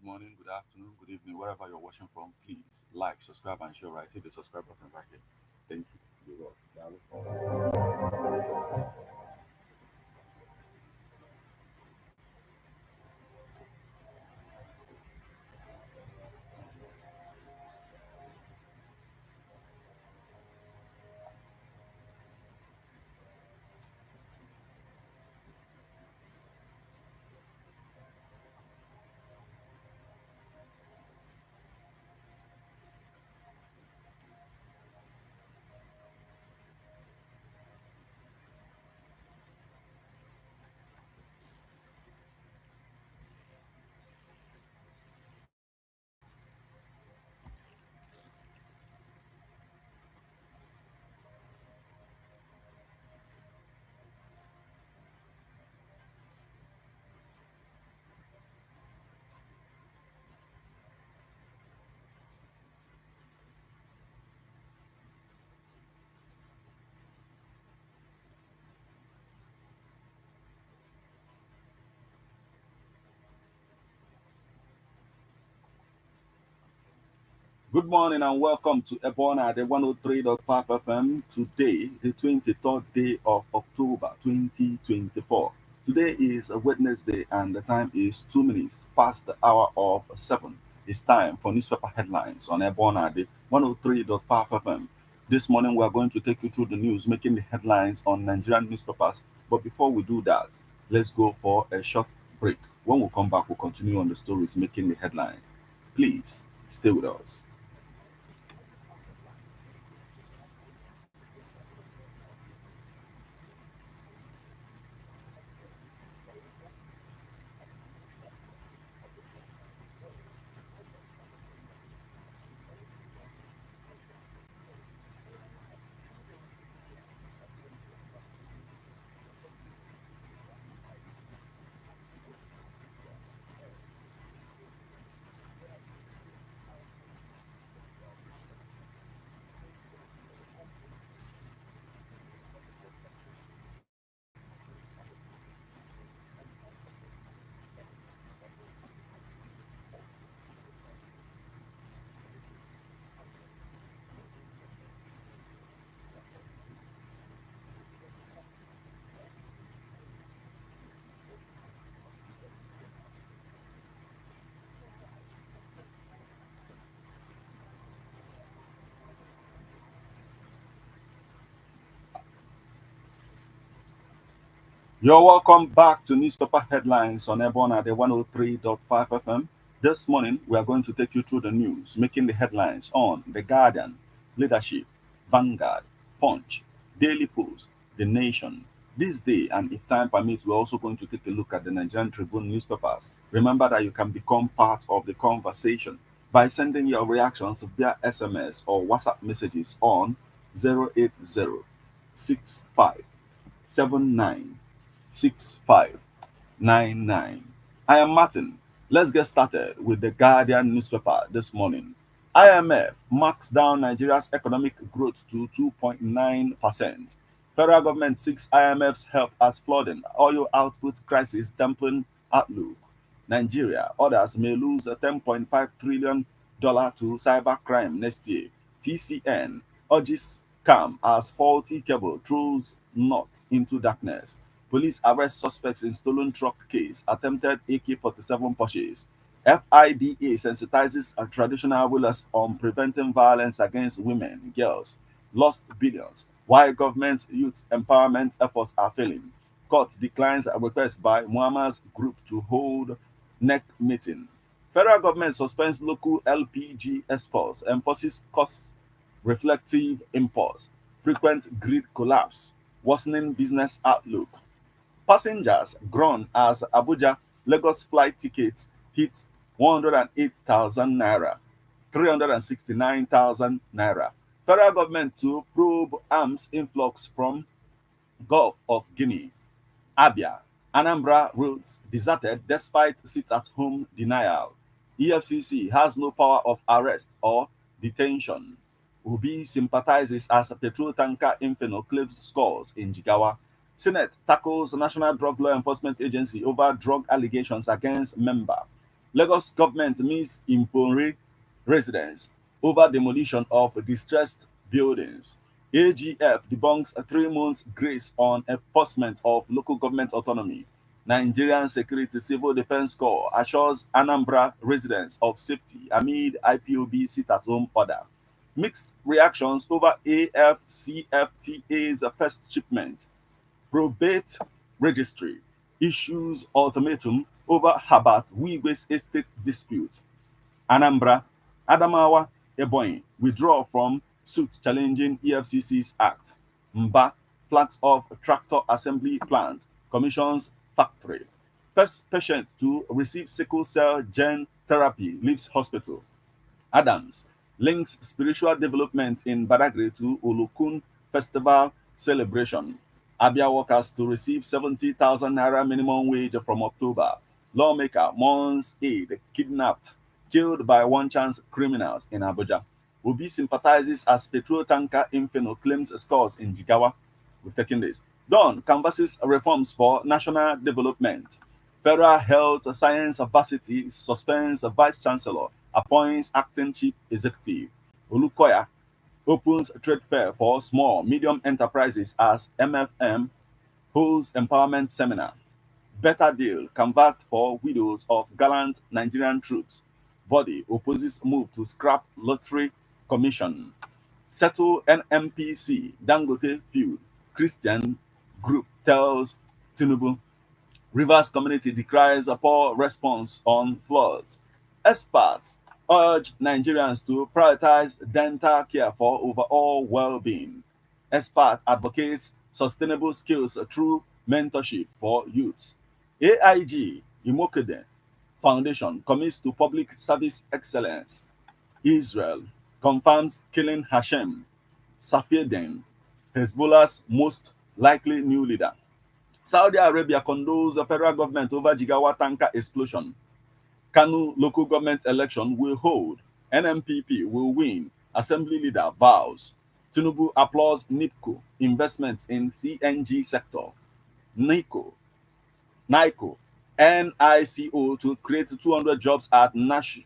good morning, good afternoon, good evening, wherever you're watching from. Please like, subscribe, and share. Right, hit the subscribe button right here. Thank you. You're welcome. Good morning and welcome to EBEONADI 103.5 FM. Today, the 23rd day of October 2024. Today is a Wednesday and the time is 2 minutes past the hour of 7. It's time for newspaper headlines on EBEONADI 103.5 FM. This morning, we are going to take you through the news making the headlines on Nigerian newspapers. But before we do that, let's go for a short break. When we come back, we'll continue on the stories making the headlines. Please stay with us. You're welcome back to newspaper headlines on Ebon at the 103.5 FM. This morning, we are going to take you through the news, making the headlines on The Guardian, Leadership, Vanguard, Punch, Daily Post, The Nation. This day, and if time permits, we're also going to take a look at the Nigerian Tribune newspapers. Remember that you can become part of the conversation by sending your reactions via SMS or WhatsApp messages on 080 6599. I am Martin. Let's get started with the Guardian newspaper this morning. IMF marks down Nigeria's economic growth to 2.9%. Federal government seeks IMF's help as flooding, oil output crisis dampen outlook. Nigeria, others may lose a $10.5 trillion to cybercrime next year. TCN urges calm as faulty cable throws knot into darkness. Police arrest suspects in stolen truck case, attempted AK-47 purchase. FIDA sensitizes traditional rulers on preventing violence against women, girls. Lost billions. Why government's youth empowerment efforts are failing. Court declines a request by Muammar's group to hold NEC meeting. Federal government suspends local LPG exports, enforces cost reflective imports. Frequent grid collapse, worsening business outlook. Passengers groan as Abuja Lagos flight tickets hit 108,000 naira, 369,000 naira. Federal government to probe arms influx from Gulf of Guinea. Abia, Anambra roads deserted despite sit-at-home denial. EFCC has no power of arrest or detention. Obi sympathizes as petrol tanker Inferno claims scores in Jigawa. Senate tackles National Drug Law Enforcement Agency over drug allegations against member. Lagos government meets Impori residents over demolition of distressed buildings. AGF debunks a 3 months grace on enforcement of local government autonomy. Nigerian Security Civil Defense Corps assures Anambra residents of safety amid IPOB sit-at-home order. Mixed reactions over AFCFTA's first shipment. Probate registry issues ultimatum over Habat Wigwe's estate dispute. Anambra, Adamawa, Ebonyi withdraw from suit challenging EFCC's act. Mba flags off tractor assembly plant, commissions factory. First patient to receive sickle cell gene therapy leaves hospital. Adams links spiritual development in Badagry to Olokun Festival celebration. Abia workers to receive 70,000 naira minimum wage from October. Lawmaker mourns aide kidnapped, killed by one-chance criminals in Abuja. Obi sympathizes as petrol tanker Inferno claims scores in Jigawa. We've taken this. Dawn canvasses reforms for national development. Federal Health Science Varsity suspends Vice Chancellor, appoints acting chief executive. Olukoya opens trade fair for small, medium enterprises as MFM holds empowerment seminar. Better deal canvassed for widows of gallant Nigerian troops. Body opposes move to scrap lottery commission. Settle NMPC Dangote feud. Christian group tells Tinubu. Rivers community decries a poor response on floods. Experts urge Nigerians to prioritize dental care for overall well-being. Expert advocates sustainable skills through mentorship for youths. AIG Imokede Foundation commits to public service excellence. Israel confirms killing Hashem Safieddin, Hezbollah's most likely new leader. Saudi Arabia condones the federal government over Jigawa tanker explosion. Kanu local government election will hold. NMPP will win. Assembly leader vows. Tinubu applauds NIPCO investments in CNG sector. NICO, NICO, NICO to create 200 jobs at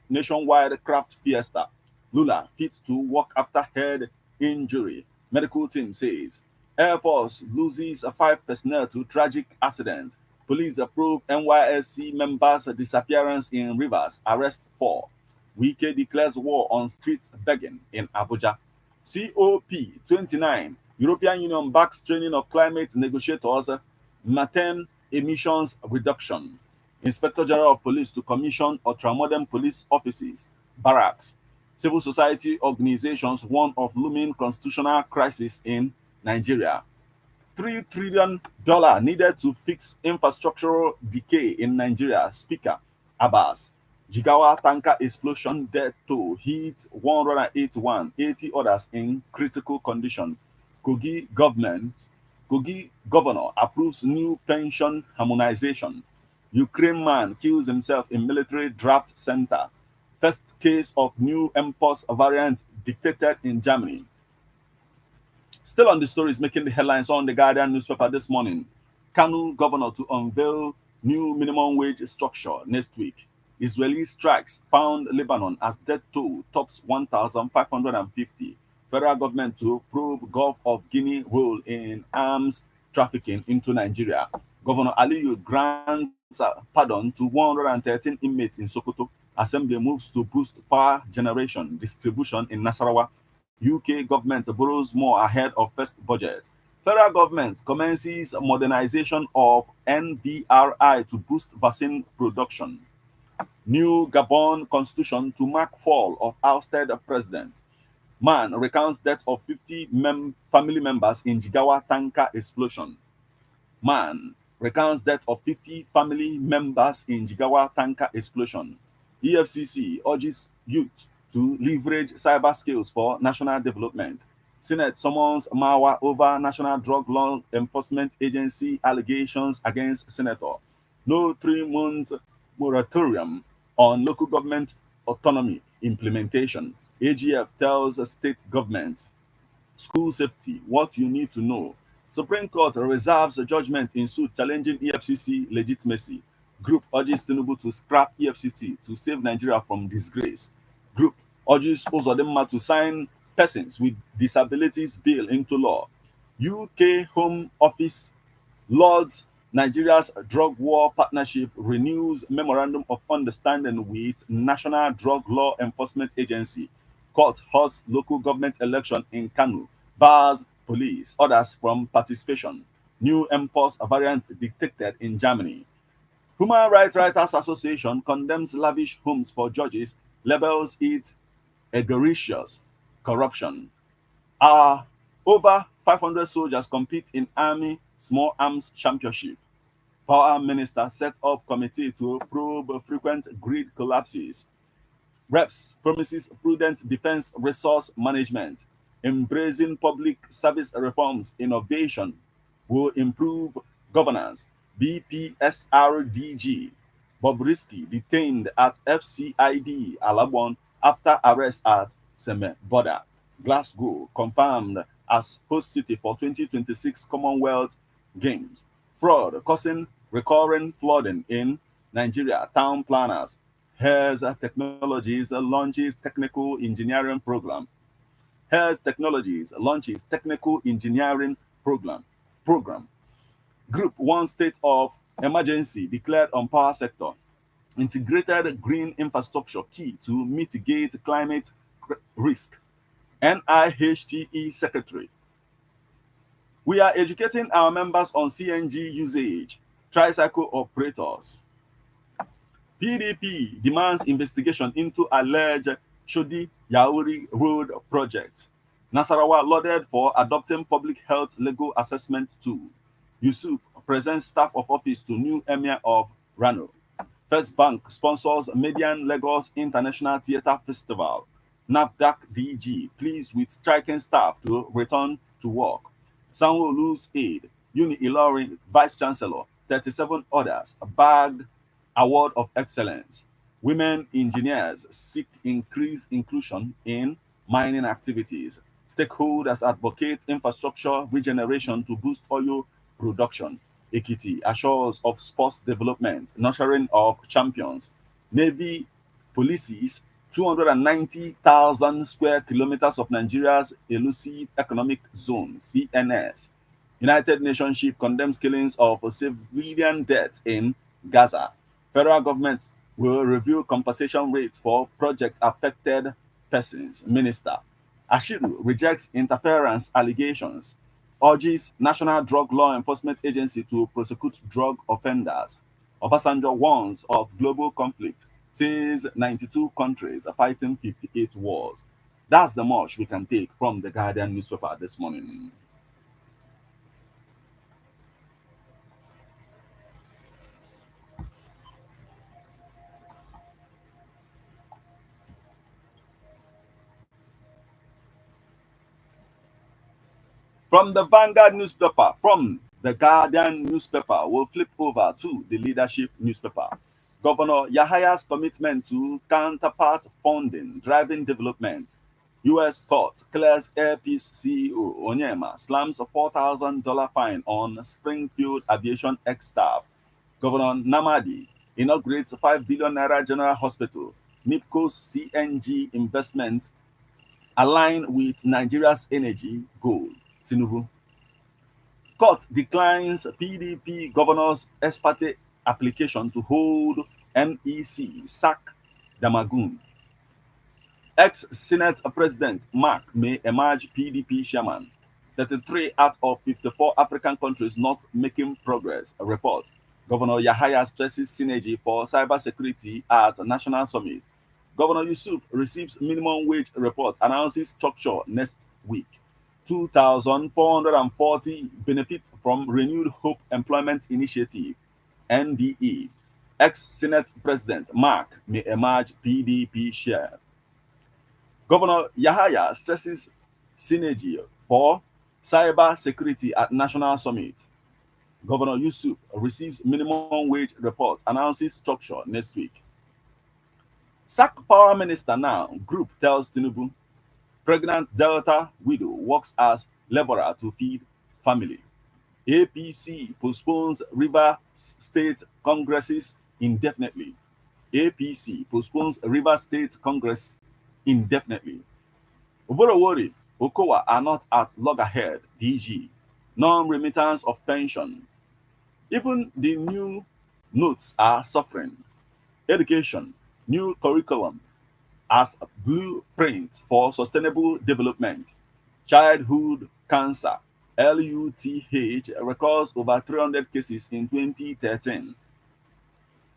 nationwide craft fiesta. Lula fit to work after head injury. Medical team says. Air Force loses 5 personnel to tragic accident. Police approve NYSC members' disappearance in Rivers. Arrest 4. Wike declares war on street begging in Abuja. COP29. European Union backs training of climate negotiators. Methane emissions reduction. Inspector General of Police to commission ultramodern police offices. Barracks. Civil society organizations warn of looming constitutional crisis in Nigeria. $3 trillion needed to fix infrastructural decay in Nigeria. Speaker Abbas. Jigawa tanker explosion death toll hit 181, 80 others in critical condition. Kogi governor approves new pension harmonization. Ukraine man kills himself in military draft center. First case of new mpox variant detected in Germany. Still on the stories making the headlines on the Guardian newspaper this morning. Kanu governor to unveil new minimum wage structure next week. Israeli strikes pound Lebanon as death toll tops 1,550. Federal government to probe Gulf of Guinea role in arms trafficking into Nigeria. Governor Aliyu grants pardon to 113 inmates in Sokoto. Assembly moves to boost power generation distribution in Nasarawa. UK government borrows more ahead of first budget. Federal government commences modernization of NBRI to boost vaccine production. New Gabon constitution to mark fall of ousted president. Man recounts death of 50 family members in Jigawa tanker explosion. Man recounts death of 50 family members in Jigawa tanker explosion. EFCC urges youth to leverage cyber skills for national development. Senate summons Mawa over National Drug Law Enforcement Agency allegations against Senator. No 3-month moratorium on local government autonomy implementation. AGF tells state governments. School safety, what you need to know. Supreme Court reserves judgment in suit challenging EFCC legitimacy. Group urges Tinubu to scrap EFCT to save Nigeria from disgrace. Group urges Uzodinma to sign persons with disabilities bill into law. UK Home Office Lords Nigeria's drug war partnership renews memorandum of understanding with National Drug Law Enforcement Agency. Court halts local government election in Kano, bars police orders from participation. New mpox variant detected in Germany. Human Rights Writers Association condemns lavish homes for judges, labels it egregious corruption. Over 500 soldiers compete in Army Small Arms Championship. Power Minister set up committee to probe frequent grid collapses. Reps promises prudent defense resource management. Embracing public service reforms innovation will improve governance. BPSRDG Bobrisky detained at FCID Alabon after arrest at Seme border. Glasgow confirmed as host city for 2026 Commonwealth Games. Fraud causing recurring flooding in Nigeria. Town planners. Here's Technologies launches technical engineering program. Here's Technologies launches technical engineering program. Group one state of emergency declared on power sector. Integrated green infrastructure key to mitigate climate risk. NIHTE Secretary. We are educating our members on CNG usage. Tricycle operators. PDP demands investigation into alleged Shodi Yauri Road project. Nasarawa lauded for adopting public health legal assessment tool. Yusuf presents staff of office to new emir of Rano. First Bank sponsors Median Lagos International Theatre Festival. NAFDAC DG pleased with striking staff to return to work. Sanwo-Olu's aide, Uni Ilorin Vice Chancellor, 37 others bagged Award of Excellence. Women engineers seek increased inclusion in mining activities. Stakeholders advocate infrastructure regeneration to boost oil production. Ekiti assures of sports development, nurturing of champions. Navy policies 290,000 square kilometers of Nigeria's elusive economic zone, CNS. United Nations chief condemns killings of civilian deaths in Gaza. Federal government will review compensation rates for project affected persons. Minister Ashiru rejects interference allegations, urges National Drug Law Enforcement Agency to prosecute drug offenders. Obasanjo warns of global conflict, says 92 countries are fighting 58 wars. That's the much we can take from the Guardian newspaper this morning. From the Vanguard newspaper, from the Guardian newspaper, we'll flip over to the leadership newspaper. Governor Yahaya's commitment to counterpart funding, driving development. U.S. court clears Airpeace CEO Onyema, slams a $4,000 fine on Springfield Aviation ex-staff. Governor Namadi inaugurates a 5 billion naira general hospital. NIPCO's CNG investments align with Nigeria's energy goal. Tinubu. Court declines PDP governor's ex parte application to hold NEC sack Damagun. Ex-Senate President Mark may emerge PDP chairman. 33 out of 54 African countries not making progress. A report. Governor Yahaya stresses synergy for cybersecurity at National Summit. Governor Yusuf receives minimum wage report, announces structure next week. 2,440 benefit from Renewed Hope Employment Initiative, NDE. Ex-Senate President Mark may emerge PDP chair. Governor Yahaya stresses synergy for cyber security at National Summit. Governor Yusuf receives minimum wage report, announces structure next week. Sack power minister now, group tells Tinubu. Pregnant Delta widow works as laborer to feed family. APC postpones River State Congress's indefinitely. APC postpones River State Congress indefinitely. Oborowori, Okowa are not at loggerhead, DG. Non-remittance of pension. Even the new notes are suffering. Education, new curriculum as a blueprint for sustainable development. Childhood cancer, LUTH, records over 300 cases in 2013.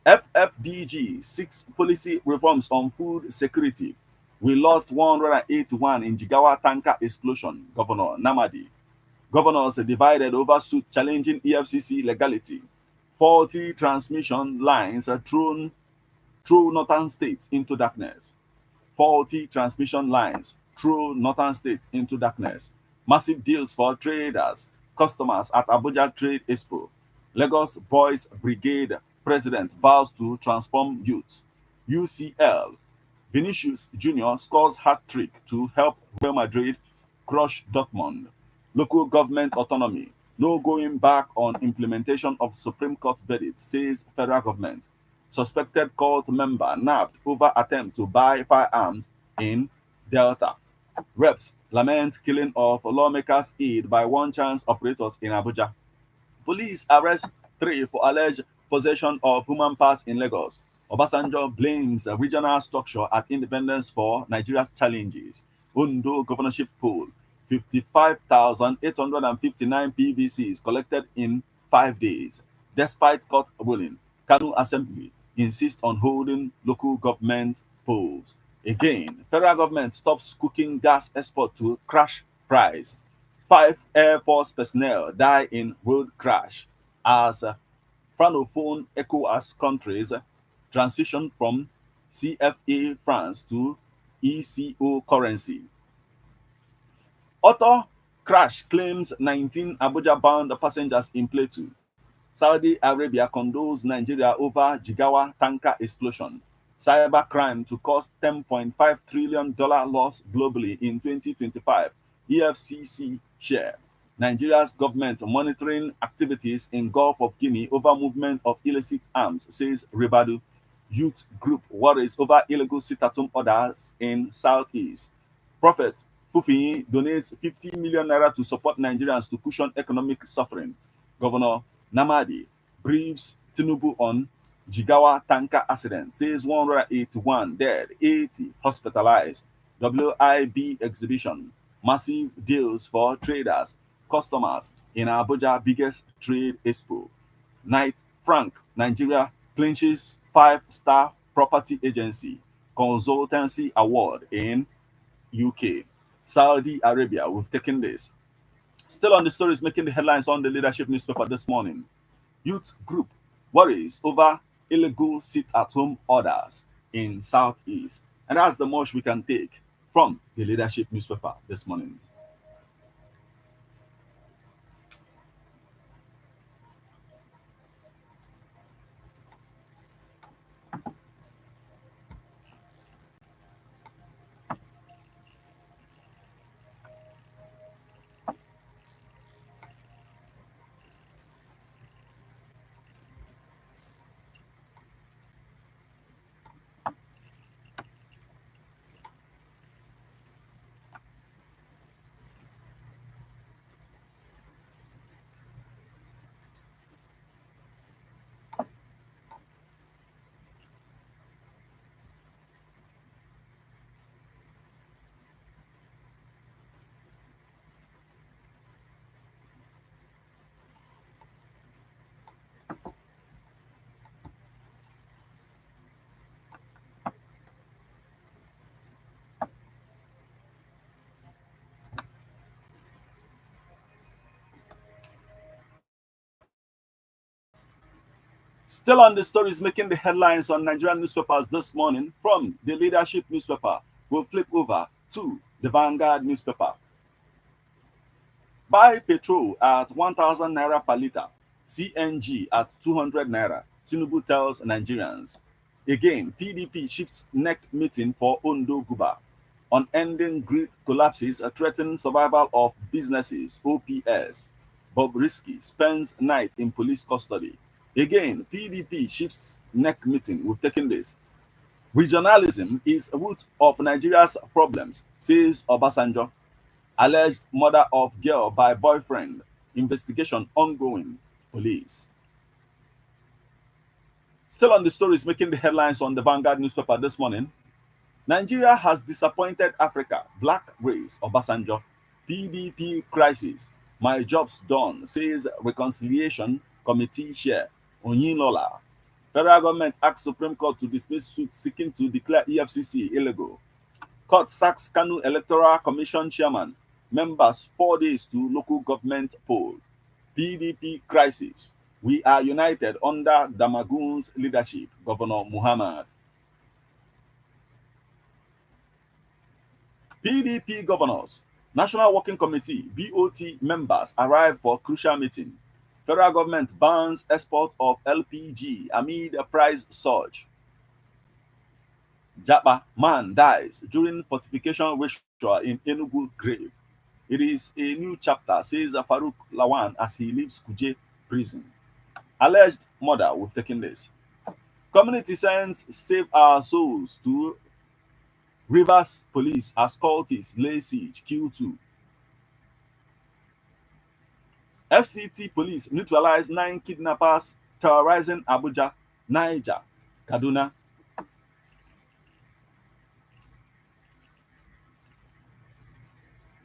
FFDG seeks policy reforms on food security. We lost 181 in Jigawa tanker explosion, Governor Namadi. Governors divided over suit challenging EFCC legality. Faulty transmission lines are thrown through northern states into darkness. Faulty transmission lines through northern states into darkness. Massive deals for traders, customers at Abuja Trade Expo. Lagos Boys Brigade president vows to transform youths. UCL. Vinicius Jr. scores hat trick to help Real Madrid crush Dortmund. Local government autonomy. No going back on implementation of Supreme Court verdict, says federal government. Suspected cult member nabbed over attempt to buy firearms in Delta. Reps lament killing of lawmakers aid by one chance operators in Abuja. Police arrest three for alleged possession of human parts in Lagos. Obasanjo blames a regional structure at independence for Nigeria's challenges. Ondo governorship poll. 55,859 PVCs collected in 5 days. Despite court ruling, Kanu Assembly insists on holding local government polls. Again, federal government stops cooking gas export to crash price. Five Air Force personnel die in road crash as Francophone ECOWAS countries transition from CFA francs to ECO currency. Auto crash claims 19 Abuja-bound passengers in Plateau. Saudi Arabia condones Nigeria over Jigawa tanker explosion. Cybercrime to cost $10.5 trillion loss globally in 2025. EFCC share. Nigeria's government monitoring activities in Gulf of Guinea over movement of illicit arms, says Ribadu. Youth group worries over illegal sit-at-home orders in Southeast. Prophet Fufi donates 50 million naira to support Nigerians to cushion economic suffering. Governor Namadi briefs Tinubu on Jigawa tanker accident, says 181 dead, 80 hospitalized. WIB exhibition, massive deals for traders, customers in Abuja biggest trade expo. Knight Frank, Nigeria clinches five-star property agency consultancy award in UK. Saudi Arabia, we've taken this. Still on the stories making the headlines on the leadership newspaper this morning. Youth group worries over illegal sit-at-home orders in Southeast. And that's the most we can take from the leadership newspaper this morning. Still on the stories making the headlines on Nigerian newspapers this morning from the leadership newspaper, we'll flip over to the Vanguard newspaper. Buy petrol at 1,000 naira per litre, CNG at 200 naira, Tinubu tells Nigerians. Again, PDP shifts neck meeting for Ondo Guba. On ending grid collapses threaten survival of businesses, OPS. Bob Risky spends night in police custody. Again, PDP shifts neck meeting. We've taken this. Regionalism is a root of Nigeria's problems, says Obasanjo. Alleged murder of girl by boyfriend. Investigation ongoing. Police. Still on the stories making the headlines on the Vanguard newspaper this morning. Nigeria has disappointed Africa. Black race. Obasanjo. PDP crisis. My job's done, says Reconciliation Committee Chair Oyinlola. Federal government asks Supreme Court to dismiss suit seeking to declare EFCC illegal. Court sacks Kanu Electoral Commission chairman. Members 4 days to local government poll. PDP crisis. We are united under Damagun's leadership. Governor Muhammad. PDP governors. National Working Committee (BOT) members arrive for crucial meeting. Federal government bans export of LPG amid a price surge. Japa man dies during fortification ritual in Enugu grave. It is a new chapter, says Farouk Lawan as he leaves Kuje prison. Alleged murder, we've taken this. Community sends save our souls to Rivers police as cultists lay siege, Q2. FCT police neutralize 9 kidnappers terrorizing Abuja, Niger, Kaduna.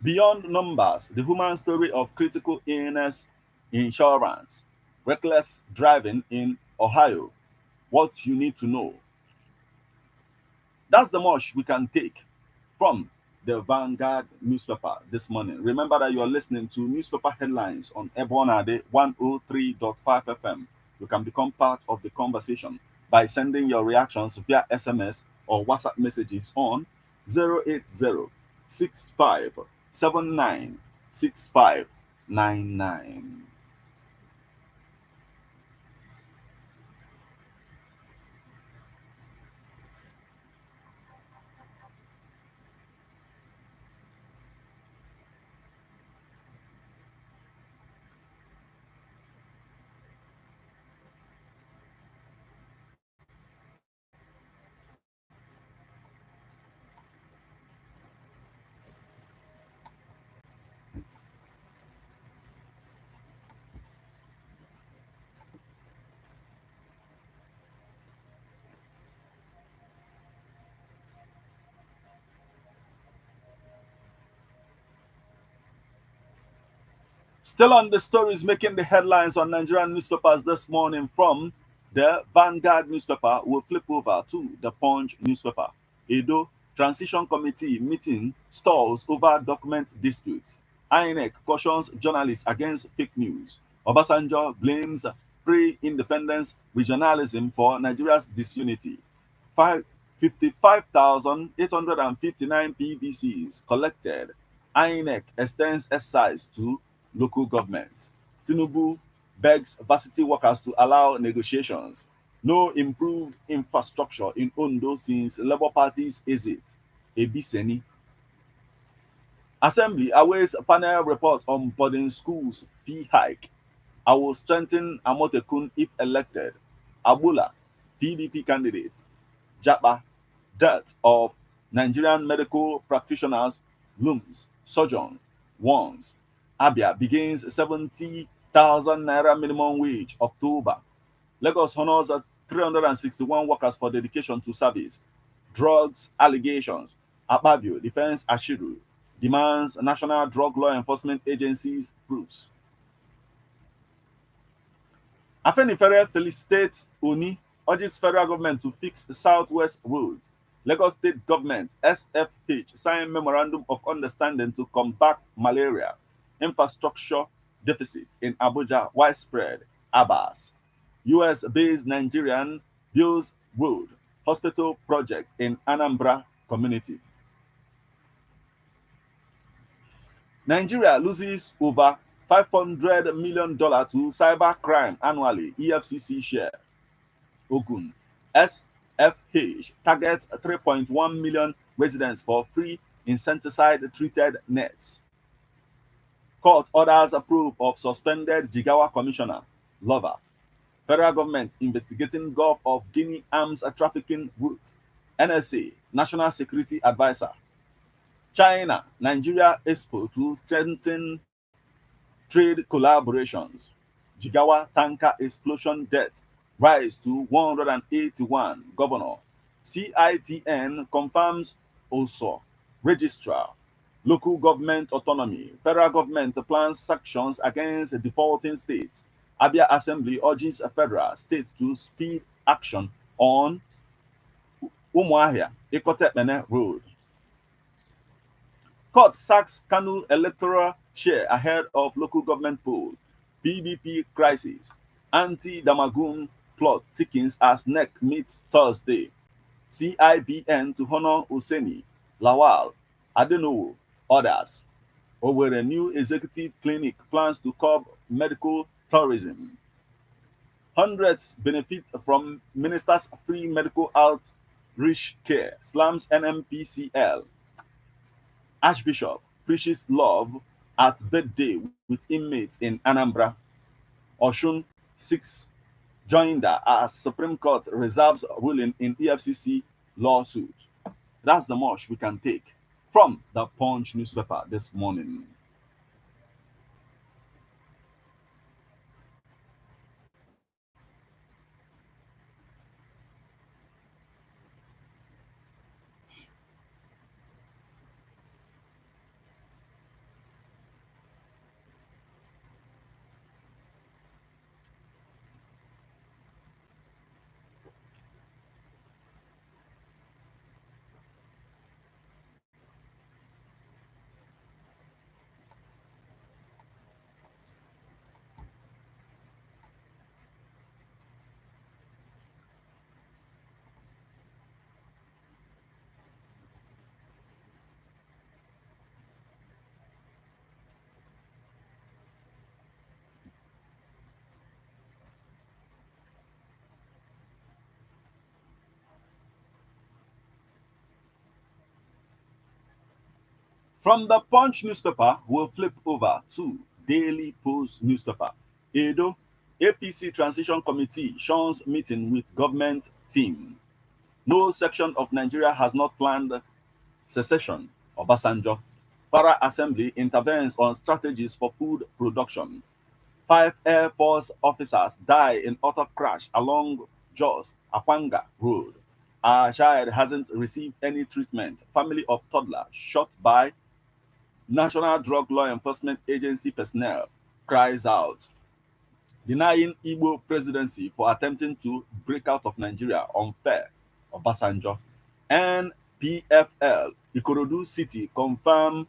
Beyond numbers, the human story of critical illness insurance, reckless driving in Ohio, what you need to know. That's the much we can take from the Vanguard newspaper this morning. Remember that you are listening to newspaper headlines on EBEONADI 103.5 FM. You can become part of the conversation by sending your reactions via SMS or WhatsApp messages on 080-6579-6599. Still on the stories making the headlines on Nigerian newspapers this morning from the Vanguard newspaper, we'll flip over to the Punch newspaper. Edo Transition Committee meeting stalls over document disputes. INEC cautions journalists against fake news. Obasanjo blames pre-independence regionalism for Nigeria's disunity. 55,859 PVCs collected. INEC extends exercise to local governments. Tinubu begs varsity workers to allow negotiations. No improved infrastructure in Ondo since Labour Party's exit. Ebiseni. Assembly awaits panel report on boarding schools fee hike. I will strengthen Amotekun if elected. Abula, PDP candidate. Japa, death of Nigerian medical practitioners looms. Sojourn warns. Abia begins 70,000 naira minimum wage October. Lagos honors 361 workers for dedication to service. Drugs allegations. Akpabio defends Ashiru. Demands National Drug Law Enforcement Agency's proofs. Afenifere felicitates Oni, urges federal government to fix southwest roads. Lagos State Government SFH signed memorandum of understanding to combat malaria. Infrastructure deficit in Abuja widespread. Abbas. US-based Nigerian builds road hospital project in Anambra community. Nigeria loses over $500 million to cybercrime annually, EFCC share. Ogun. SFH targets 3.1 million residents for free insecticide-treated nets. Court orders approve of suspended Jigawa commissioner, Lover. Federal government investigating Gulf of Guinea arms trafficking route. NSA, National Security Advisor. China, Nigeria Expo to strengthen trade collaborations. Jigawa tanker explosion death rise to 181. Governor. CITN confirms also registrar. Local government autonomy. Federal government plans sanctions against defaulting states. Abia Assembly urges federal states to speed action on Umuahia Ikotepene Road. Court sacks Kanu electoral share ahead of local government poll. PDP crisis. Anti-Damagun plot thickens as NEC meets Thursday. CIBN to honor Useni, Lawal, Adenowo, others. Over a new executive clinic plans to curb medical tourism. Hundreds benefit from minister's free medical outreach care, slams NMPCL. Archbishop preaches love at birthday with inmates in Anambra. Oshun 6 joinder as Supreme Court reserves ruling in EFCC lawsuit. That's the much we can take from the Punch newspaper this morning. From the Punch newspaper, we'll flip over to Daily Post newspaper. Edo, APC Transition Committee shuns meeting with government team. No section of Nigeria has not planned secession. Obasanjo. Para Assembly intervenes on strategies for food production. 5 Air Force officers die in auto crash along Jos Akwanga Road. Our child hasn't received any treatment. Family of toddler shot by National Drug Law Enforcement Agency personnel cries out. Denying Igbo presidency for attempting to break out of Nigeria unfair. Obasanjo. NPFL Ikorodu City confirm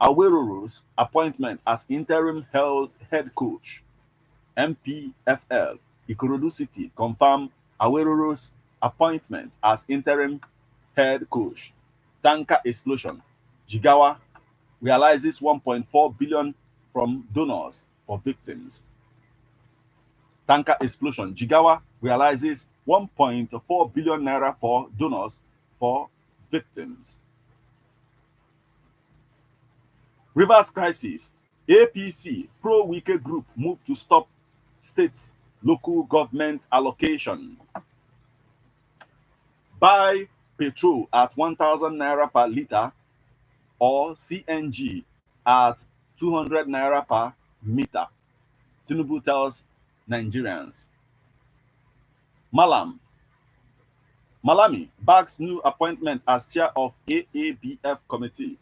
Awero's appointment as interim head coach. MPFL Ikorodu City confirm Awero's appointment as interim head coach. Tanker explosion. Jigawa realizes 1.4 billion from donors for victims. Tanker explosion. Jigawa realizes 1.4 billion naira for donors for victims. Rivers crisis. APC pro-Wike group move to stop states local government allocation. Buy petrol at 1,000 naira per litre or CNG at 200 naira per meter. Tinubu tells Nigerians. Malami bags new appointment as chair of AABF committee.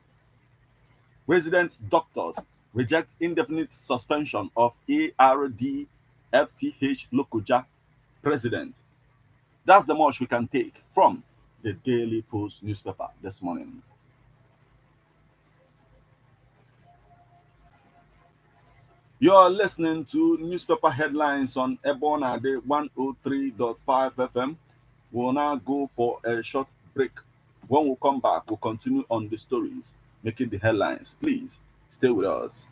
Resident doctors reject indefinite suspension of ARDFTH Lokoja president. That's the much we can take from the Daily Post newspaper this morning. You're listening to newspaper headlines on EBEONADI 103.5 FM. We'll now go for a short break. When we come back, we'll continue on the stories making the headlines. Please stay with us.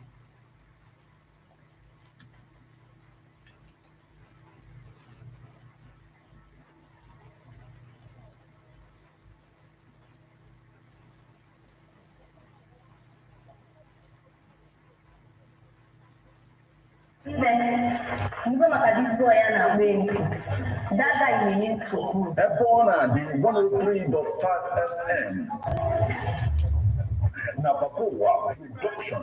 Mgbe maka disco ya na-agba egwu. That guy na-enye nsogbu. EBEONADI 103.5 FM. Nabakowa Production.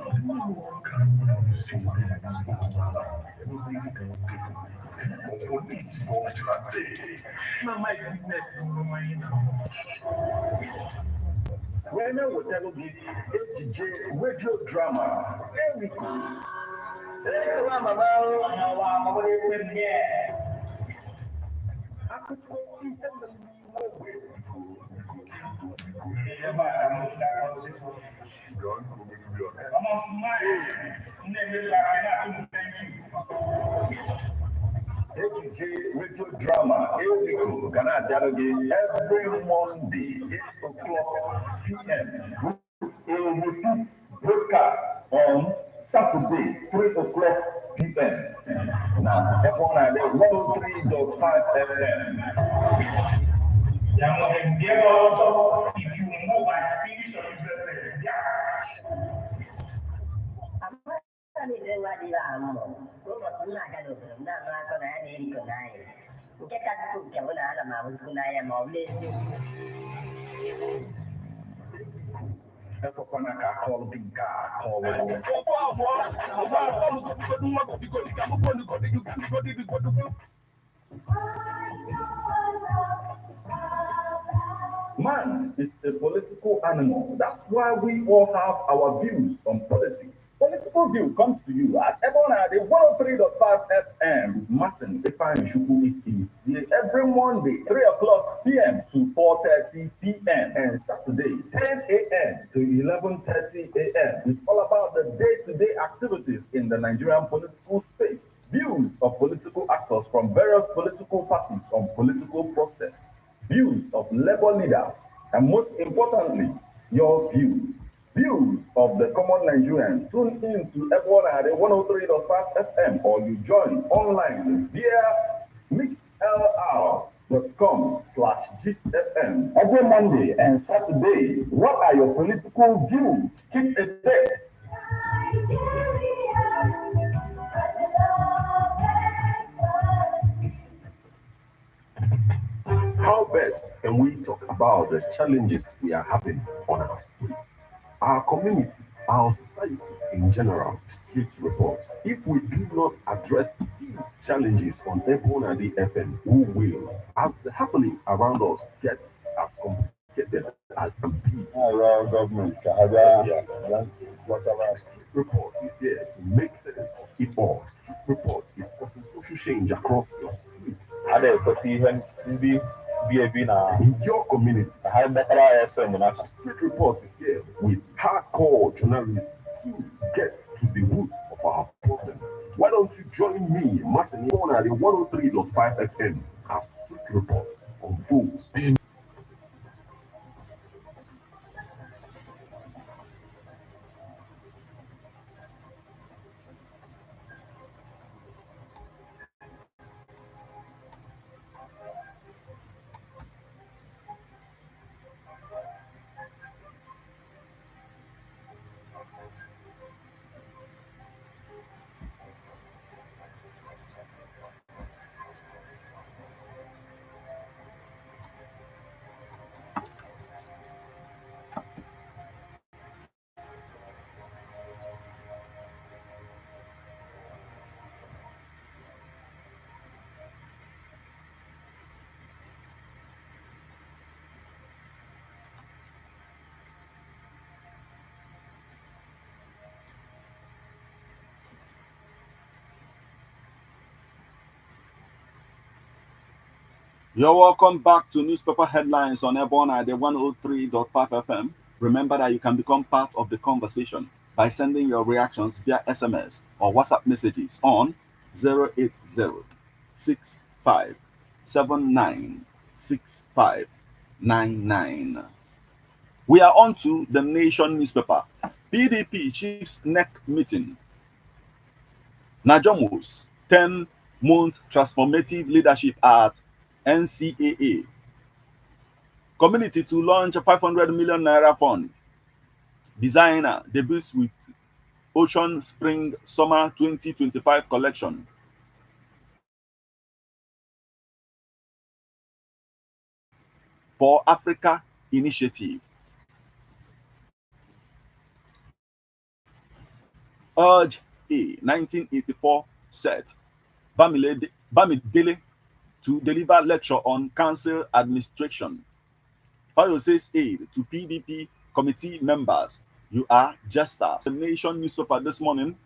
My business. When I was telling you, AJ radio drama, Erico. Akụkọ ihe mere n'ime ogbe. AJ radio drama, Erico, can I tell you, every Monday, 8 o'clock p.m. Broadcast on Saturday, 3 o'clock p.m. Now, EBEONADI 103.5 FM. If you know my finish your business, ekwekwala ka akọlụ dị nke a akọlụ. Man is a political animal. That's why we all have our views on politics. Political View comes to you at EBEONADI 103.5 FM with Martin Shuku. It is here every Monday, 3 o'clock p.m. to 4:30 p.m. and Saturday, 10 a.m. to 11:30 a.m. It's all about the day-to-day activities in the Nigerian political space. Views of political actors from various political parties on political process. Views of labor leaders, and most importantly, your views. Views of the common Nigerian. Tune in to EBEONADI 103.5 FM or you join online via mixlr.com/gistfm every Monday and Saturday. What are your political views? Keep it best. How best can we talk about the challenges we are having on our streets, our community, our society in general? Street report. If we do not address these challenges on EBEONADI FM, who will? As the happenings around us get as complicated as can be. Government. Street report is here to make sense of it all. Street report is causing social change across your streets. In your community, Street Report is here with hardcore journalists to get to the root of our problem. Why don't you join me, Martin, at 103.5 FM as Street Reports unfolds. You're welcome back to Newspaper Headlines on EBEONADI 103.5 FM. Remember that you can become part of the conversation by sending your reactions via SMS or WhatsApp messages on 08065796599. We are on to the Nation newspaper. PDP chief's neck meeting. Najomo's 10-month transformative leadership at NCAA. Community to launch a 500 million naira fund. Designer debuts with Ocean Spring Summer 2025 collection. for Africa initiative. Urge A 1984 set Bamidele to deliver lecture on council administration. Says aid to PDP committee members. You are jesters. The Nation newspaper this morning.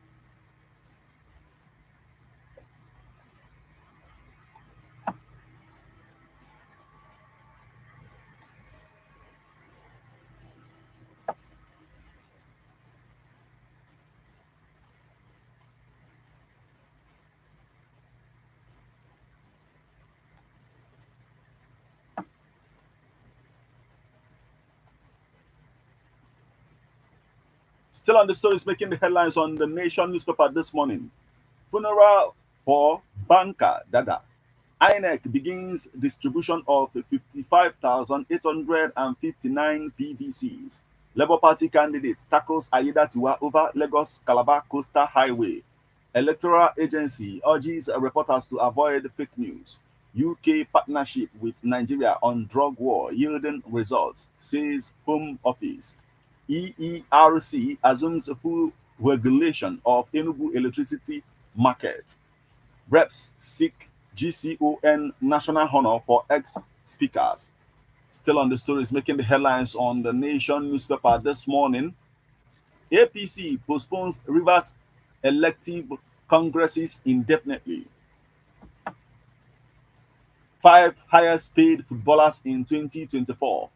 Still on the stories making the headlines on the Nation newspaper this morning. Funeral for banker Dada. INEC begins distribution of 55,859 PVCs. Labour Party candidate tackles Aida Tiwa over Lagos Calabar Coastal Highway. Electoral agency urges reporters to avoid fake news. UK partnership with Nigeria on drug war yielding results, says Home Office. EERC assumes full regulation of Enugu electricity market. Reps seek GCON national honor for ex-speakers. Still on the stories making the headlines on the Nation newspaper this morning. APC postpones Rivers elective congresses indefinitely. 5 highest paid footballers in 2024.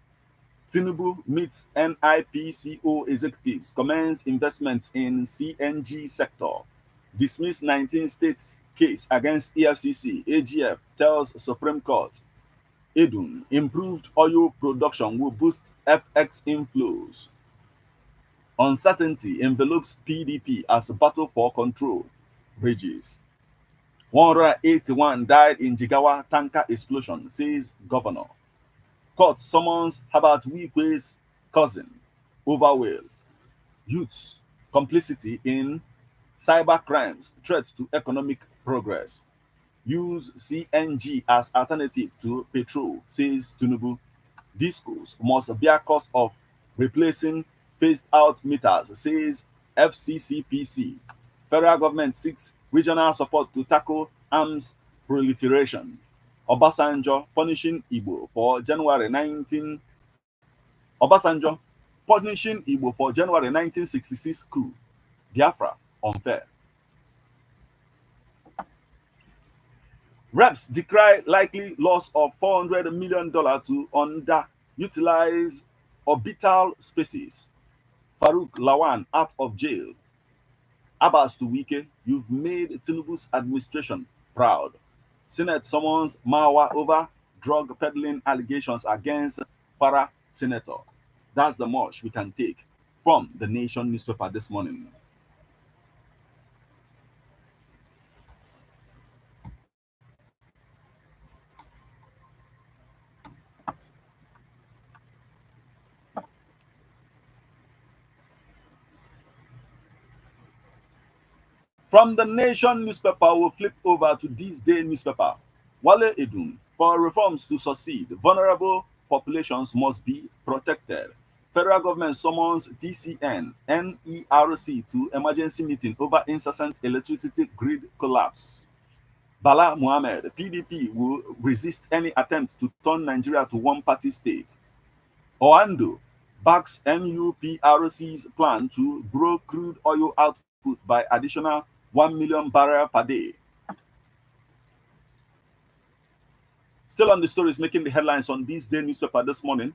Tinubu meets NIPCO executives, commence investments in CNG sector. Dismiss 19 states case against EFCC. AGF tells Supreme Court. Edun, improved oil production will boost FX inflows. Uncertainty envelops PDP as battle for control rages. 181 died in Jigawa tanker explosion, says governor. Court summons Herbert Wikwe's cousin over Whale. Youths complicity in cyber crimes, threat to economic progress. Use CNG as alternative to petrol, says Tinubu. Discos must bear cost of replacing phased out meters, says FCCPC. Federal government seeks regional support to tackle arms proliferation. Obasanjo punishing Igbo for January 19 Obasanjo punishing Igbo for January 1966 coup. Biafra unfair. Reps decry likely loss of $400 million to underutilized orbital spaces. Farouk Lawan out of jail. Abbas to Wike, you've made Tinubu's administration proud. Senate summons Mawa over drug peddling allegations against para senator. That's the much we can take from the Nation newspaper this morning. From the Nation newspaper, we'll flip over to this day newspaper. Wale Edun, for reforms to succeed, vulnerable populations must be protected. Federal government summons TCN, NERC to emergency meeting over incessant electricity grid collapse. Bala Mohammed, PDP will resist any attempt to turn Nigeria to one-party state. Oando backs NUPRC's plan to grow crude oil output by additional 1 million barrels per day. Still on the stories making the headlines on this day newspaper this morning,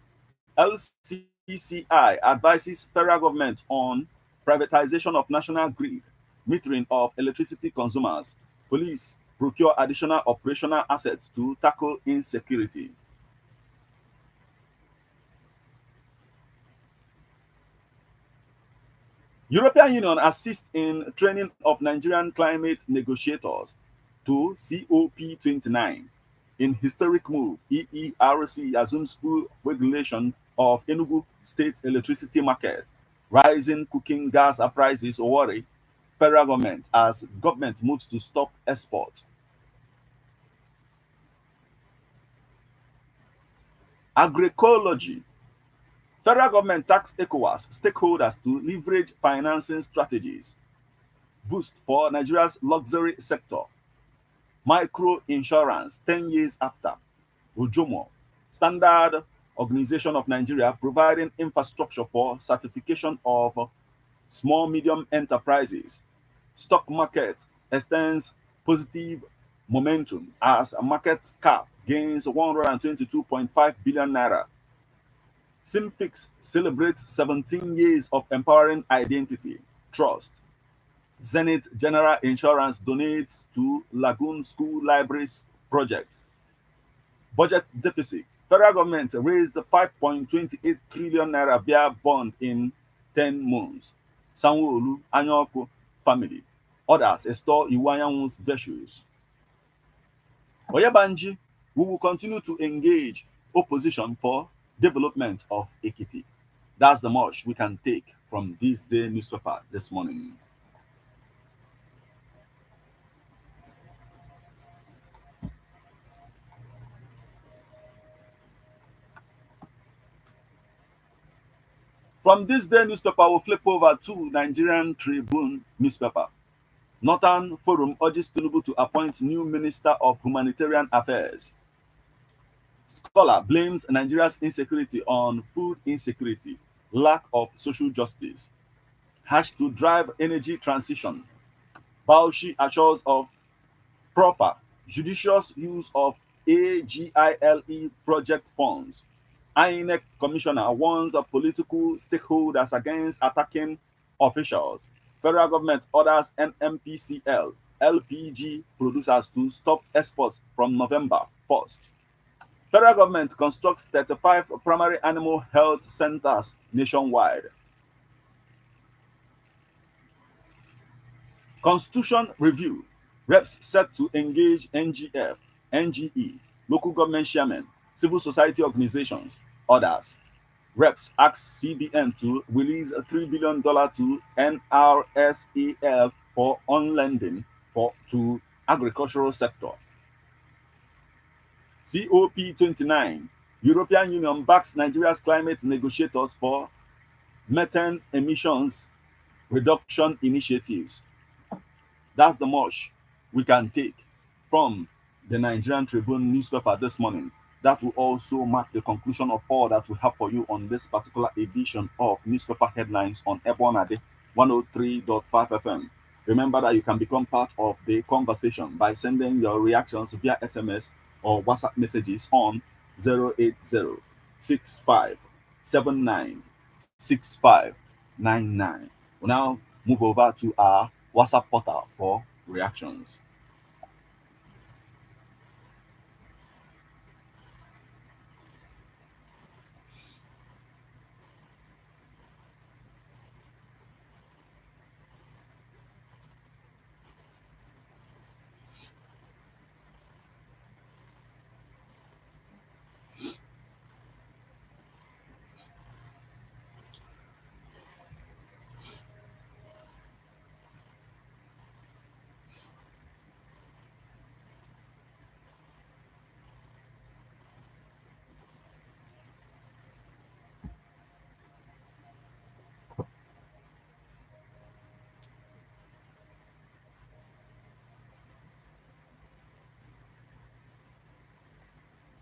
LCCI advises federal government on privatization of national grid, metering of electricity consumers. Police procure additional operational assets to tackle insecurity. European Union assists in training of Nigerian climate negotiators to COP29. In historic move, EERC assumes full regulation of Enugu state electricity market. Rising cooking gas prices worry federal government as government moves to stop export. Agroecology. Federal government tax ECOWAS stakeholders to leverage financing strategies. Boost for Nigeria's luxury sector. Micro insurance 10 years after. Ujomo. Standard Organization of Nigeria providing infrastructure for certification of small medium enterprises. Stock market extends positive momentum as a market cap gains 122.5 billion naira. Simfix celebrates 17 years of empowering identity, trust. Zenith General Insurance donates to Lagoon School Libraries project. Budget deficit. Federal government raised 5.28 trillion naira via bond in 10 months. Sanwo-Olu, Anyaoku family. Others extol Iwanyanwu's virtues. Oyebanji, we will continue to engage opposition for development of Ekiti. That's the much we can take from this day newspaper this morning. From this day newspaper, we'll flip over to Nigerian Tribune newspaper. Northern Forum urges Tinubu to appoint new Minister of Humanitarian Affairs. Scholar blames Nigeria's insecurity on food insecurity, lack of social justice. Hash to drive energy transition. Bauchi assures of proper, judicious use of AGILE project funds. INEC commissioner warns of political stakeholders against attacking officials. Federal government orders NMPCL, LPG producers to stop exports from November 1st. Federal government constructs 35 primary animal health centers nationwide. Constitution review. Reps set to engage NGF, NGE, local government chairmen, civil society organizations, others. Reps ask CBN to release $3 billion to NRSAL for on-lending to agricultural sector. COP29. European Union backs Nigeria's climate negotiators for methane emissions reduction initiatives. That's the much we can take from the Nigerian Tribune newspaper this morning. That will also mark the conclusion of all that we have for you on this particular edition of newspaper headlines on EBEONADI 103.5 FM. Remember that you can become part of the conversation by sending your reactions via SMS or WhatsApp messages on 08065796599. We'll now move over to our WhatsApp portal for reactions.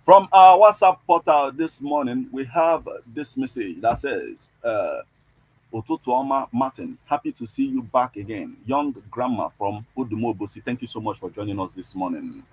From our WhatsApp portal this morning, we have this message that says, Ototuoma Martin, happy to see you back again. Young grandma from Udumobosi, thank you so much for joining us this morning.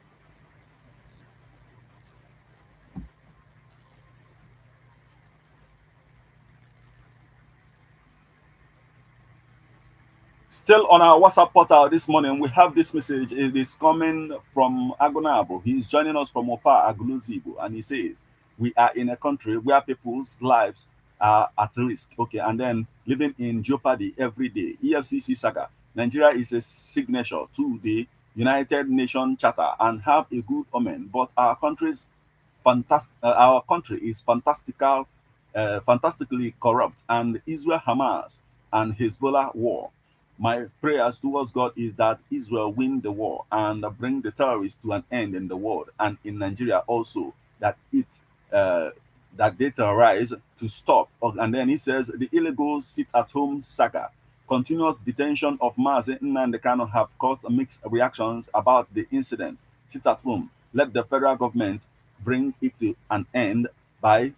Still on our WhatsApp portal this morning, we have this message. It is coming from Agonabo. He's joining us from Ofa Aguluzibo, and he says, we are in a country where people's lives are at risk, okay, and then living in jeopardy every day. EFCC saga. Nigeria is a signature to the United Nations Charter and have a good omen, but our country is fantastically corrupt, and Israel Hamas and Hezbollah war. My prayers towards God is that Israel win the war and bring the terrorists to an end in the world and in Nigeria also, that it that they terrorize to stop. And then he says the illegal sit-at-home saga, continuous detention of Mazi Nnamdi Kanu have caused mixed reactions about the incident. Sit at home. Let the federal government bring it to an end by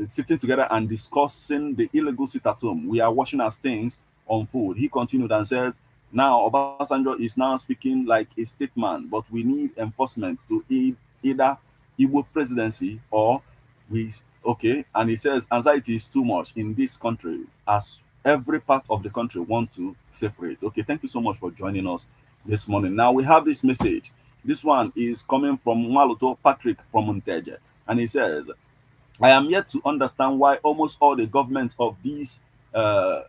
sitting together and discussing the illegal sit at home. We are watching as things unfold. He continued and said, now Obasanjo is now speaking like a statesman, but we need enforcement to aid either Igbo presidency or we okay. And he says anxiety is too much in this country as every part of the country want to separate. Okay, thank you so much for joining us this morning. Now we have this message. This one is coming from Maluto Patrick from Monteje, and he says, I am yet to understand why almost all the governments of uh,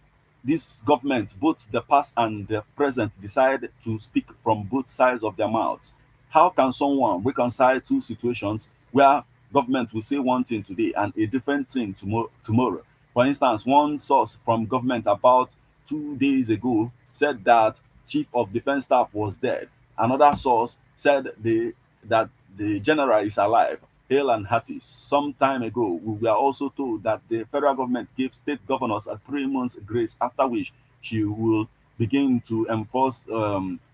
this government, both the past and the present, decide to speak from both sides of their mouths. How can someone reconcile two situations where government will say one thing today and a different thing tomorrow? For instance, one source from government about 2 days ago said that chief of defense staff was dead. Another source said that the general is alive, hale and hearty. Some time ago, we were also told that the federal government gave state governors a 3 months grace, after which she will begin to enforce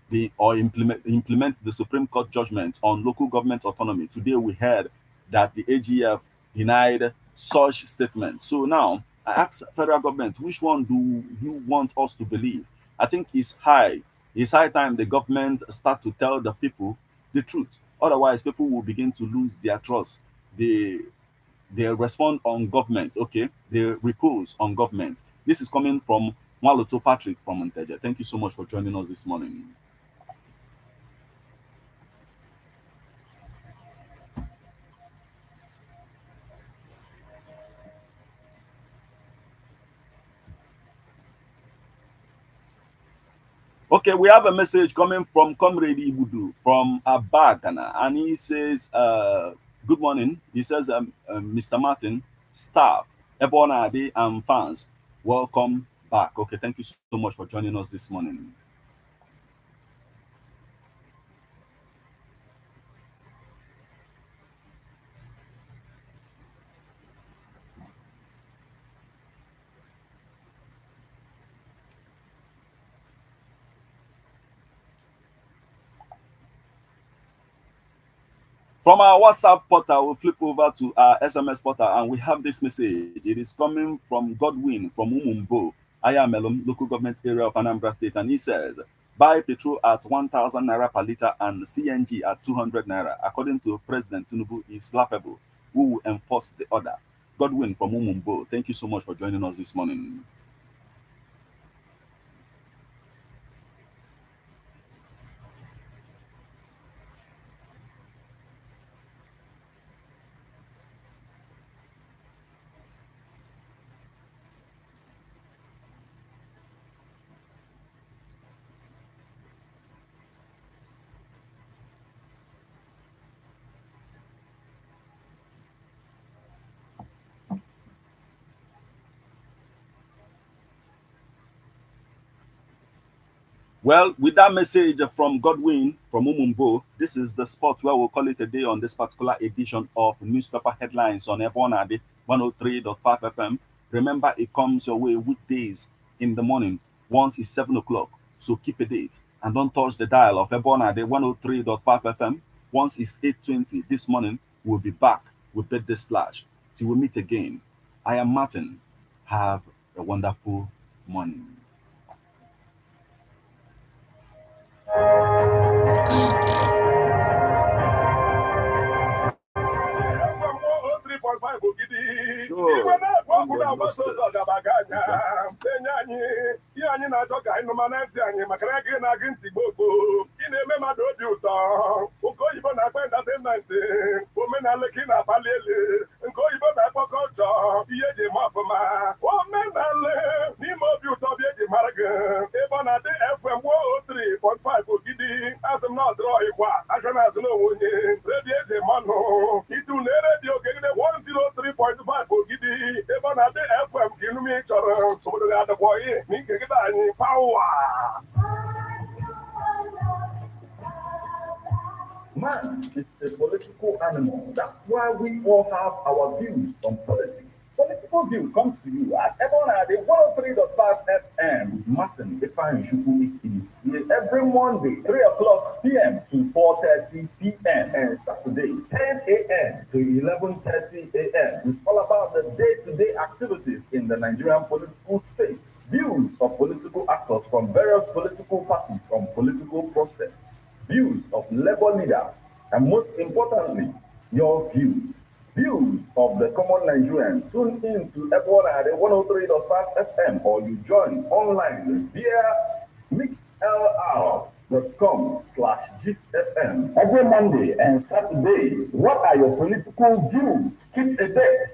the or implement the Supreme Court judgment on local government autonomy. Today, we heard that the AGF denied such statement. So now, I ask federal government, which one do you want us to believe? I think it's high time the government start to tell the people the truth. Otherwise, people will begin to lose their trust. They they respond on government, okay? They repose on government. This is coming from Mwaloto Patrick from Monteja. Thank you so much for joining us this morning. Okay, we have a message coming from Comrade Ibudu from Abagana, and he says, good morning. He says, Mr. Martin, staff, Ebonade, and fans, welcome back. Okay, thank you so much for joining us this morning. From our WhatsApp portal, we'll flip over to our SMS portal and we have this message. It is coming from Godwin from Umumbo, Ayamelum, local government area of Anambra State. And he says, buy petrol at 1,000 naira per liter and CNG at 200 naira. According to President Tinubu, is laughable. Who will enforce the order? Godwin from Umumbo, thank you so much for joining us this morning. Well, with that message from Godwin from Umumbo, this is the spot where we'll call it a day on this particular edition of newspaper headlines on EBEONADI 103.5 FM. Remember, it comes your way weekdays in the morning. Once it's 7 o'clock, so keep a date and don't touch the dial of EBEONADI 103.5 FM. Once it's 8:20 this morning, we'll be back with Birthday Splash. Till we meet again, I am Martin. Have a wonderful morning. iwe na-ekwu okwu na-agbasa ụzọ gabaganya enye anyị ihe anyị na-achọ ka anyị nụma na ntị anyị maka na gị na-agị ntị gbogbo ị na-eme mmadụ obi ụtọ nke oyibo na-akpọ entertainment omenala ka ị na-akpali elu nke oyibo na-akpọ kọlchọ ihe eji eme ọfụma omenala n'ime obi ụtọ bụ eji mara gị ebe ọ na-adị FM 103.5 Ogidi azụ m na ọdịrọ ịgwa aka na-azụ n'onwe onye redio eji eme ọnụ itu na redio gegide 103.5 Ogidi ebe ọ na-adị FM ka inume ị chọrọ obodo ga-adịkwa oyi na ikegide anyị pawa Man is a political animal. That's why we all have our views on politics. Political View comes to you at EBEONADI 103.5 FM with Martin Ifeanyi Chukwu. Is here every Monday, 3 o'clock p.m. to 4:30 p.m. and Saturday, 10 a.m. to 11:30 a.m. It's all about the day-to-day activities in the Nigerian political space. Views of political actors from various political parties on political process. Views of labor leaders, and most importantly, your views. Views of the common Nigerian. Tune in to EBEONADI 103.5 FM or you join online via mixlr.com/gistfm every Monday and Saturday. What are your political views? Keep a date.